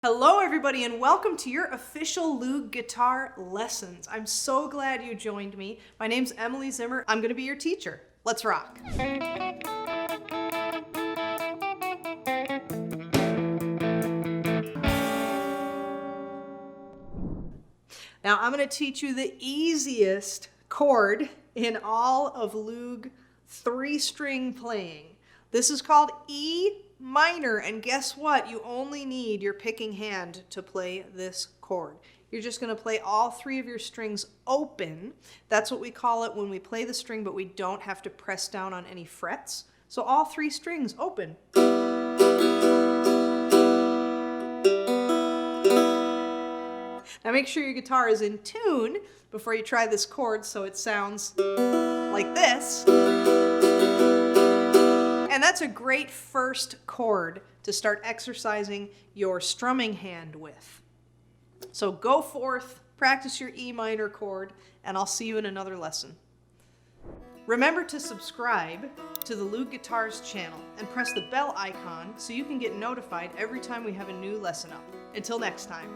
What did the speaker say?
Hello everybody and welcome to your official Loog Guitar lessons. I'm so glad you joined me. My name's Emily Zimmer. I'm going to be your teacher. Let's rock. Now I'm going to teach you the easiest chord in all of Loog 3-string playing. This is called E minor, and guess what? You only need your picking hand to play this chord. You're just going to play all 3 of your strings open. That's what we call it when we play the string, but we don't have to press down on any frets. So all 3 strings open. Now make sure your guitar is in tune before you try this chord so it sounds like this. And that's a great first chord to start exercising your strumming hand with. So go forth, practice your E minor chord, and I'll see you in another lesson. Remember to subscribe to the Loog Guitars channel and press the bell icon so you can get notified every time we have a new lesson up. Until next time.